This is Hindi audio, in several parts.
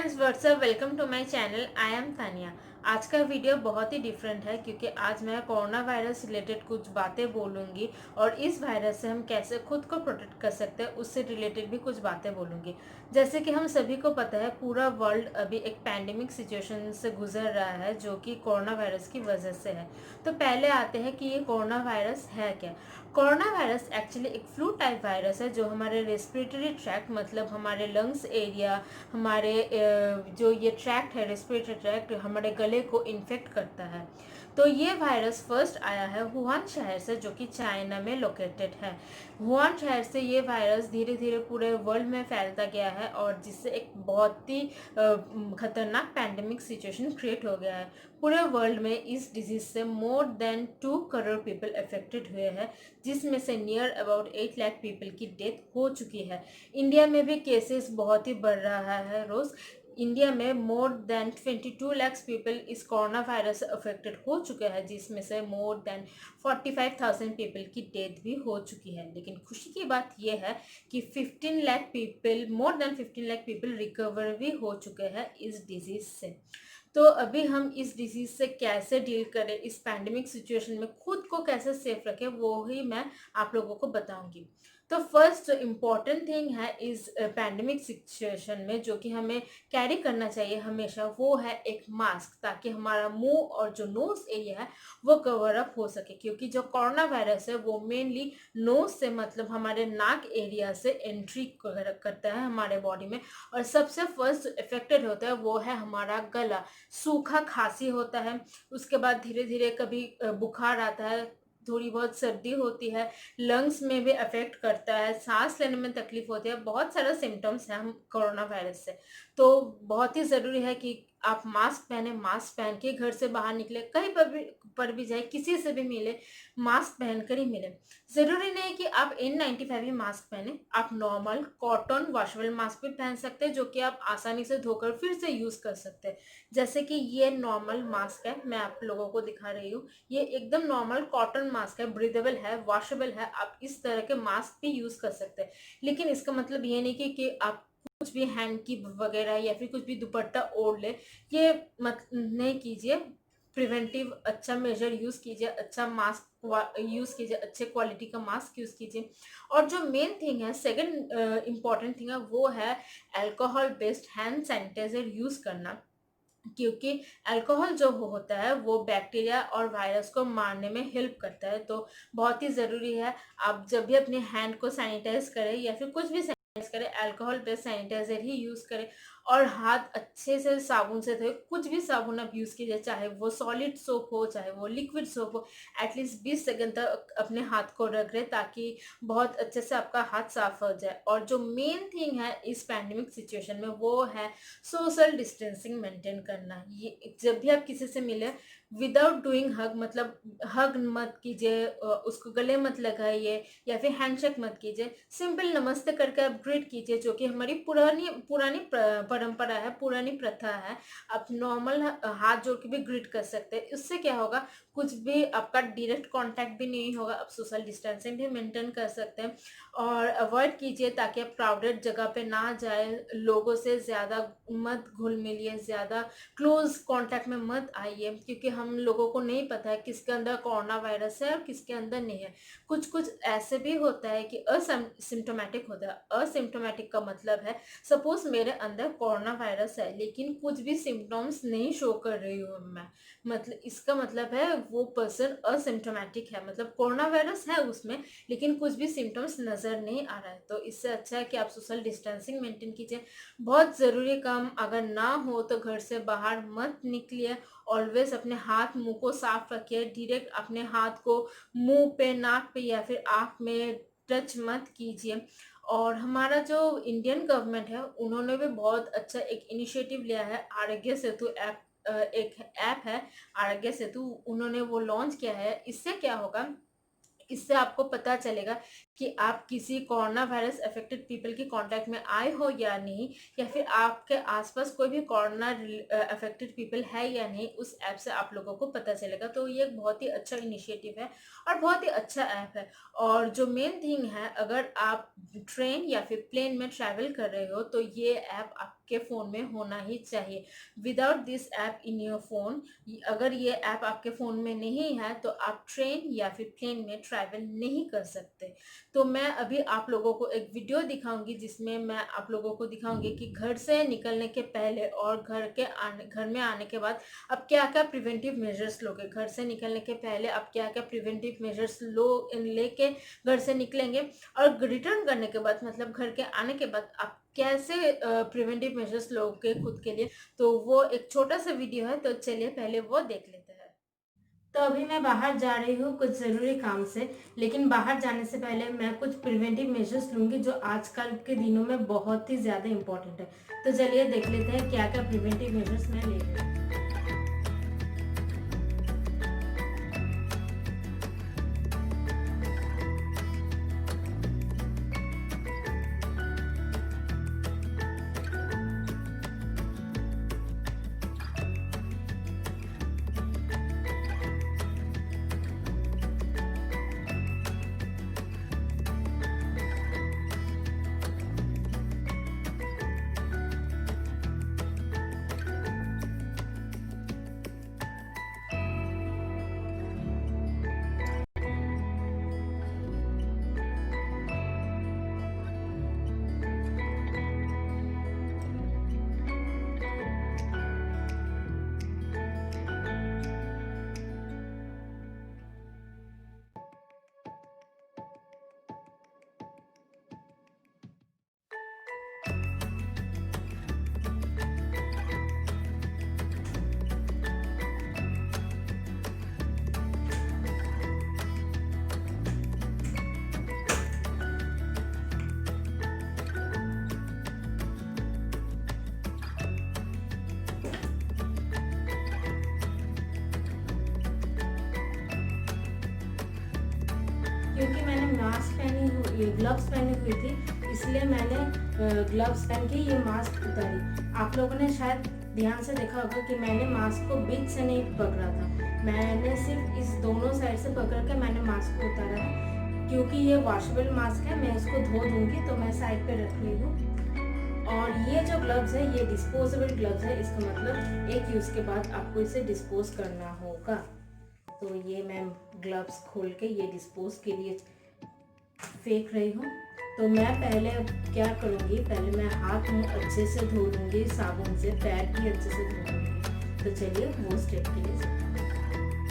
Friends what's up welcome to my channel. I am Tania. आज का वीडियो बहुत ही डिफरेंट है क्योंकि आज मैं कोरोना वायरस रिलेटेड कुछ बातें बोलूँगी और इस वायरस से हम कैसे खुद को प्रोटेक्ट कर सकते हैं उससे रिलेटेड भी कुछ बातें बोलूँगी। जैसे कि हम सभी को पता है पूरा वर्ल्ड अभी एक पैंडेमिक सिचुएशन से गुजर रहा है जो कि कोरोना वायरस की वजह से है। तो पहले आते हैं कि ये कोरोना वायरस है क्या। कोरोना वायरस एक्चुअली एक फ्लू टाइप वायरस है जो हमारे रेस्पिरेटरी ट्रैक्ट मतलब हमारे लंग्स एरिया, हमारे जो ये ट्रैक्ट है रेस्पिरेटरी ट्रैक्ट, हमारे गले को इन्फेक्ट करता है। तो ये वायरस फर्स्ट आया है वुहान शहर से जो कि चाइना में लोकेटेड है। वुहान शहर से ये वायरस धीरे धीरे पूरे वर्ल्ड में फैलता गया है और जिससे एक बहुत ही खतरनाक पैंडेमिक सिचुएशन क्रिएट हो गया है। पूरे वर्ल्ड में इस डिजीज से more than 2 crore people affected हुए हैं, जिसमें से नियर अबाउट 8 लाख पीपल की डेथ हो चुकी है। इंडिया में भी केसेस बहुत ही बढ़ रहा है रोज। इंडिया में मोर देन 22 लाख पीपल इस कोरोना वायरस से अफेक्टेड हो चुके हैं, जिसमें से मोर देन 45,000 पीपल की डेथ भी हो चुकी है। लेकिन खुशी की बात यह है कि 15 lakh people, more than 15 lakh people recover भी हो चुके हैं इस डिजीज से। तो अभी हम इस डिजीज से कैसे डील करें, इस पैंडेमिक सिचुएशन में खुद को कैसे सेफ रखें, वो ही मैं आप लोगों को बताऊंगी। तो फर्स्ट जो इम्पॉर्टेंट थिंग है इस पैंडेमिक सिचुएशन में जो कि हमें कैरी करना चाहिए हमेशा, वो है एक मास्क, ताकि हमारा मुंह और जो नोज एरिया है वो कवर अप हो सके। क्योंकि जो कोरोना वायरस है वो मेनली नोज से मतलब हमारे नाक एरिया से एंट्री करता है हमारे बॉडी में, और सबसे फर्स्ट इफेक्टेड होता है वो है हमारा गला। सूखा खांसी होता है, उसके बाद धीरे धीरे कभी बुखार आता है, थोड़ी बहुत सर्दी होती है, लंग्स में भी अफेक्ट करता है, सांस लेने में तकलीफ होती है। बहुत सारा सिम्टम्स हैं हम कोरोना वायरस से। तो बहुत ही ज़रूरी है कि आप मास्क पहने, मास्क पहन के घर से बाहर निकले, कहीं पर भी जाए, किसी से भी मिले, मास्क पहनकर ही मिले। ज़रूरी नहीं कि आप N95 ही मास्क पहने, आप नॉर्मल कॉटन वॉशेबल मास्क भी पहन सकते हैं जो कि आप आसानी से धोकर फिर से यूज़ कर सकते हैं। जैसे कि ये नॉर्मल मास्क है, मैं आप लोगों को दिखा रही हूँ। ये एकदम नॉर्मल कॉटन मास्क है, ब्रीदेबल है, वॉशेबल है, आप इस तरह के मास्क भी यूज़ कर सकते हैं। लेकिन इसका मतलब ये नहीं कि आप कुछ भी हैंड की वगैरह या फिर कुछ भी दुपट्टा ओढ़ ले, ये मत नहीं कीजिए। प्रिवेंटिव अच्छा मेजर यूज़ कीजिए, अच्छा मास्क यूज़ कीजिए, अच्छे क्वालिटी का मास्क यूज़ कीजिए। और जो मेन थिंग है, सेकंड इम्पॉर्टेंट थिंग है, वो है alcohol based hand sanitiser use करना। क्योंकि अल्कोहल जो होता है वो बैक्टीरिया और वायरस को मारने में हेल्प करता है। तो बहुत ही ज़रूरी है आप जब भी अपने हैंड को सैनिटाइज करें या फिर कुछ भी सैनिटाइज करें, अल्कोहल बेस्ड सैनिटाइजर ही यूज़ करें। और हाथ अच्छे से साबुन से धोए, कुछ भी साबुन आप यूज़ कीजिए, चाहे वो सॉलिड सोप हो चाहे वो लिक्विड सोप हो। एटलीस्ट 20 सेकंड तक अपने हाथ को रख रहे ताकि बहुत अच्छे से आपका हाथ साफ हो जाए। और जो मेन थिंग है इस पैंडेमिक सिचुएशन में वो है सोशल डिस्टेंसिंग मेंटेन करना। ये जब भी आप किसी से मिले, विदाउट डूइंग हग मतलब हग मत कीजिए, उसको गले मत लगाइए या फिर हैंडशेक मत कीजिए। सिंपल नमस्ते करके आप ग्रीट कीजिए, जो कि हमारी पुरानी पुरानी परंपरा है, पुरानी प्रथा है। आप नॉर्मल हाथ जोड़ के भी ग्रीट कर सकते हैं। इससे क्या होगा, कुछ भी आपका डायरेक्ट कांटेक्ट भी नहीं होगा, आप सोशल डिस्टेंसिंग भी मेंटेन कर सकते हैं। और अवॉइड कीजिए ताकि आप क्राउडेड जगह पे ना जाए, लोगों से ज़्यादा मत घुल मिलिए, ज़्यादा क्लोज कांटेक्ट में मत आइए, क्योंकि हम लोगों को नहीं पता है किसके अंदर कोरोना वायरस है और किसके अंदर नहीं है। कुछ कुछ ऐसे भी होता है कि असिम्टोमेटिक होता है। असिम्टोमेटिक का मतलब है, सपोज मेरे अंदर कोरोना वायरस है लेकिन कुछ भी सिम्टम्स नहीं शो कर रही हूँ मैं, मतलब इसका मतलब है वो पर्सन असिम्टोमेटिक है, मतलब कोरोना वायरस है उसमें लेकिन कुछ भी सिम्टम्स नज़र नहीं आ रहा है। तो इससे अच्छा है कि आप सोशल डिस्टेंसिंग मेंटेन कीजिए। बहुत ज़रूरी काम अगर ना हो तो घर से बाहर मत निकलिए। ऑलवेज अपने हाथ मुंह को साफ रखिए, डायरेक्ट अपने हाथ को मुंह पे, नाक पे या फिर आँख में टच मत कीजिए। और हमारा जो इंडियन गवर्नमेंट है उन्होंने भी बहुत अच्छा एक इनिशिएटिव लिया है, आरोग्य सेतु ऐप। एक ऐप है आरोग्य सेतु, उन्होंने वो लॉन्च किया है। इससे क्या होगा, इससे आपको पता चलेगा कि आप किसी कोरोना वायरस अफेक्टेड पीपल के कांटेक्ट में आए हो या नहीं, या फिर आपके आसपास कोई भी कोरोना अफेक्टेड पीपल है या नहीं, उस ऐप से आप लोगों को पता चलेगा। तो ये एक बहुत ही अच्छा इनिशिएटिव है और बहुत ही अच्छा ऐप है। और जो मेन थिंग है, अगर आप ट्रेन या फिर प्लेन में ट्रैवल कर रहे हो तो ये ऐप आपके फ़ोन में होना ही चाहिए। Without this app in your phone, अगर ये ऐप आपके फ़ोन में नहीं है तो आप ट्रेन या फिर प्लेन में ट्रैवल नहीं कर सकते। तो मैं अभी आप लोगों को एक वीडियो दिखाऊंगी जिसमें मैं आप लोगों को दिखाऊंगी कि घर से निकलने के पहले और घर में आने के बाद आप क्या क्या प्रिवेंटिव मेजर्स लोगे। घर से निकलने के पहले आप क्या क्या प्रिवेंटिव मेजर्स लेके घर से निकलेंगे, और रिटर्न करने के बाद मतलब घर के आने के बाद आप कैसे प्रिवेंटिव मेजर्स लोगे खुद के लिए। तो वो एक छोटा सा वीडियो है, तो चलिए पहले वो देख लेते हैं। तो अभी मैं बाहर जा रही हूँ कुछ ज़रूरी काम से, लेकिन बाहर जाने से पहले मैं कुछ प्रिवेंटिव मेजर्स लूँगी जो आजकल के दिनों में बहुत ही ज़्यादा इम्पोर्टेंट है। तो चलिए देख लेते हैं क्या क्या प्रिवेंटिव मेजर्स मैं ले रही हूँ। क्योंकि मैंने मास्क ग्लव्स पहनी हुई थी, इसलिए मैंने ग्लव्स पहन के ये मास्क उतारी। आप लोगों ने शायद ध्यान से देखा होगा कि मैंने मास्क को बीच से नहीं पकड़ा था, मैंने सिर्फ इस दोनों साइड से पकड़ के मैंने मास्क को उतारा है। क्योंकि ये वॉशेबल मास्क है, मैं इसको धो दूंगी, तो मैं साइड पे रख रही हूँ। और ये जो ग्लव्स है ये डिस्पोजेबल ग्लव्स है, इसका मतलब एक यूज़ के बाद आपको इसे डिस्पोज करना होगा। तो ये मैं ग्लव्स खोल के ये डिस्पोज के लिए फेंक रही हूँ। तो मैं पहले अब क्या करूँगी, पहले मैं हाथ मुँह अच्छे से धो लूँगी साबुन से, पैर भी अच्छे से धो लूँगी। तो चलिए वो स्टेप के लिए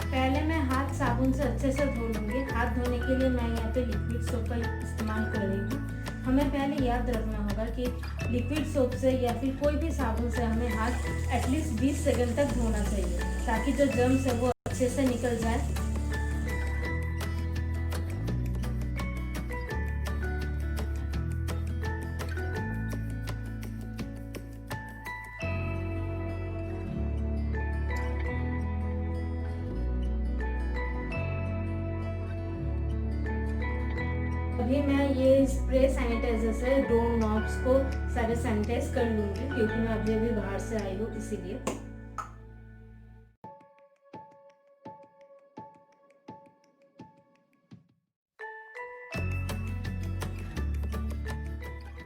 पहले मैं हाथ साबुन से अच्छे से धो लूँगी। हाथ धोने के लिए मैं यहाँ पे लिक्विड सोप का इस्तेमाल कर रही हूँ। हमें पहले याद रखना होगा कि लिक्विड सोप से या फिर कोई भी साबुन से हमें हाथ एटलीस्ट 20 सेकंड तक धोना चाहिए, ताकि जो जर्म्स है वो अच्छे से निकल जाए। अभी मैं ये स्प्रे सैनिटाइजर से डोर नॉब्स को सारे सैनिटाइज कर लूँगी, क्योंकि मैं अभी बाहर से आई हूँ इसीलिए।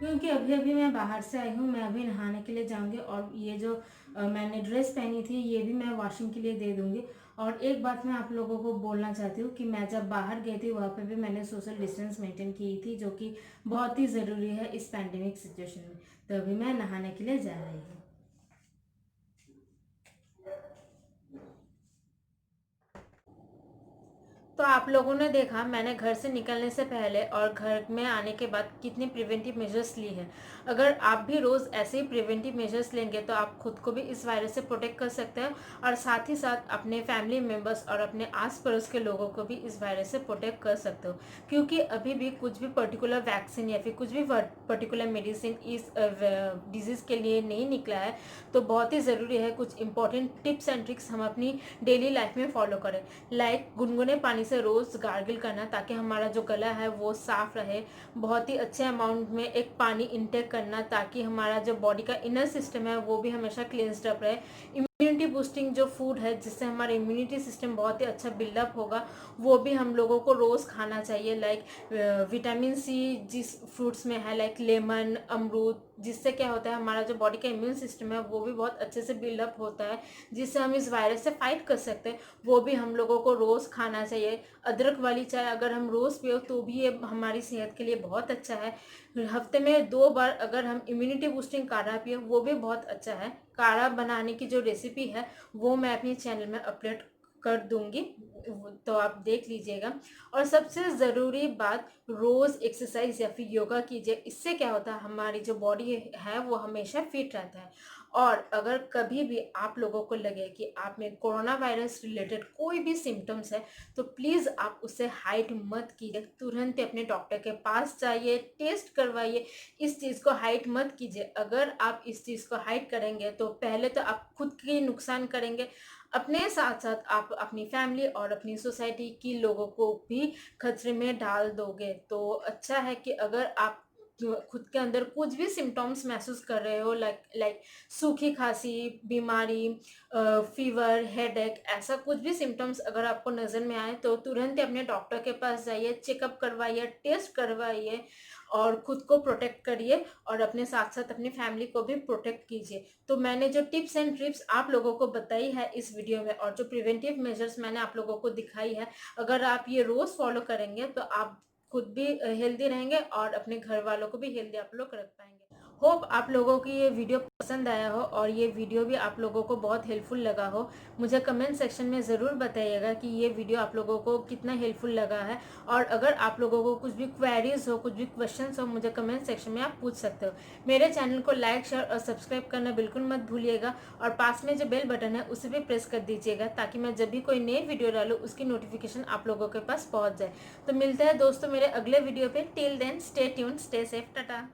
क्योंकि अभी मैं बाहर से आई हूँ, मैं अभी नहाने के लिए जाऊँगी, और ये जो मैंने ड्रेस पहनी थी ये भी मैं वॉशिंग के लिए दे दूँगी। और एक बात मैं आप लोगों को बोलना चाहती हूँ कि मैं जब बाहर गई थी वहाँ पे भी मैंने सोशल डिस्टेंस मेंटेन की थी, जो कि बहुत ही ज़रूरी है इस पैंडेमिक सिचुएशन में। तो अभी मैं नहाने के लिए जा रही हूँ। तो आप लोगों ने देखा मैंने घर से निकलने से पहले और घर में आने के बाद कितनी प्रिवेंटिव मेजर्स ली हैं। अगर आप भी रोज़ ऐसे ही प्रिवेंटिव मेजर्स लेंगे तो आप खुद को भी इस वायरस से प्रोटेक्ट कर सकते हैं, और साथ ही साथ अपने फैमिली मेम्बर्स और अपने आस पड़ोस के लोगों को भी इस वायरस से प्रोटेक्ट कर सकते हो। क्योंकि अभी भी कुछ भी पर्टिकुलर वैक्सीन या फिर कुछ भी पर्टिकुलर मेडिसिन इस डिजीज़ के लिए नहीं निकला है। तो बहुत ही ज़रूरी है कुछ इंपॉर्टेंट टिप्स एंड ट्रिक्स हम अपनी डेली लाइफ में फॉलो करें। लाइक गुनगुने पानी से रोज़ गार्गिल करना ताकि हमारा जो गला है वो साफ़ रहे। बहुत ही अच्छे अमाउंट में एक पानी इनटेक करना ताकि हमारा जो बॉडी का इनर सिस्टम है वो भी हमेशा क्लींस्ड अप रहे। इम्यूनिटी बूस्टिंग जो फूड है जिससे हमारा इम्यूनिटी सिस्टम बहुत ही अच्छा बिल्डअप होगा, वो भी हम लोगों को रोज़ खाना चाहिए। लाइक विटामिन सी जिस फ्रूट्स में है, लाइक लेमन, अमरूद, जिससे क्या होता है हमारा जो बॉडी का इम्यून सिस्टम है वो भी बहुत अच्छे से बिल्डअप होता है, जिससे हम इस वायरस से फाइट कर सकते हैं। वो भी हम लोगों को रोज़ खाना चाहिए। अदरक वाली चाय अगर हम रोज़ पियो तो भी ये हमारी सेहत के लिए बहुत अच्छा है। हफ्ते में 2 बार अगर हम इम्यूनिटी बूस्टिंग काढ़ा पिए वो भी बहुत अच्छा है। काढ़ा बनाने की जो रेसिपी है वो मैं अपने चैनल में अपलोड कर दूंगी, तो आप देख लीजिएगा। और सबसे ज़रूरी बात, रोज़ एक्सरसाइज या फिर योगा कीजिए। इससे क्या होता है हमारी जो बॉडी है वो हमेशा फिट रहता है। और अगर कभी भी आप लोगों को लगे कि आप में कोरोना वायरस रिलेटेड कोई भी सिम्टम्स है तो प्लीज़ आप उससे हाइड मत कीजिए, तुरंत ही अपने डॉक्टर के पास जाइए, टेस्ट करवाइए। इस चीज़ को हाइड मत कीजिए। अगर आप इस चीज़ को हाइड करेंगे तो पहले तो आप खुद की नुकसान करेंगे, अपने साथ साथ आप अपनी फैमिली और अपनी सोसाइटी की लोगों को भी खतरे में डाल दोगे। तो अच्छा है कि अगर आप खुद के अंदर कुछ भी सिम्टम्स महसूस कर रहे हो, लाइक सूखी खांसी, बीमारी, फीवर, हेडेक, ऐसा कुछ भी सिम्टम्स अगर आपको नज़र में आए तो तुरंत ही अपने डॉक्टर के पास जाइए, चेकअप करवाइए, टेस्ट करवाइए और खुद को प्रोटेक्ट करिए और अपने साथ साथ अपनी फैमिली को भी प्रोटेक्ट कीजिए। तो मैंने जो टिप्स एंड ट्रिप्स आप लोगों को बताई है इस वीडियो में और जो प्रिवेंटिव मेजर्स मैंने आप लोगों को दिखाई है, अगर आप ये रोज़ फॉलो करेंगे तो आप खुद भी हेल्दी रहेंगे और अपने घर वालों को भी हेल्दी आप लोग रख पाएंगे। होप आप लोगों की ये वीडियो पसंद आया हो और ये वीडियो भी आप लोगों को बहुत हेल्पफुल लगा हो। मुझे कमेंट सेक्शन में ज़रूर बताइएगा कि ये वीडियो आप लोगों को कितना हेल्पफुल लगा है। और अगर आप लोगों को कुछ भी क्वेरीज हो, कुछ भी क्वेश्चंस हो, मुझे कमेंट सेक्शन में आप पूछ सकते हो। मेरे चैनल को लाइक, शेयर और सब्सक्राइब करना बिल्कुल मत भूलिएगा और पास में जो बेल बटन है उसे भी प्रेस कर दीजिएगा ताकि मैं जब भी कोई नई वीडियो डालूँ उसकी नोटिफिकेशन आप लोगों के पास पहुँच जाए। तो मिलते हैं दोस्तों मेरे अगले वीडियो पे। Till then stay tuned, stay safe, Tata.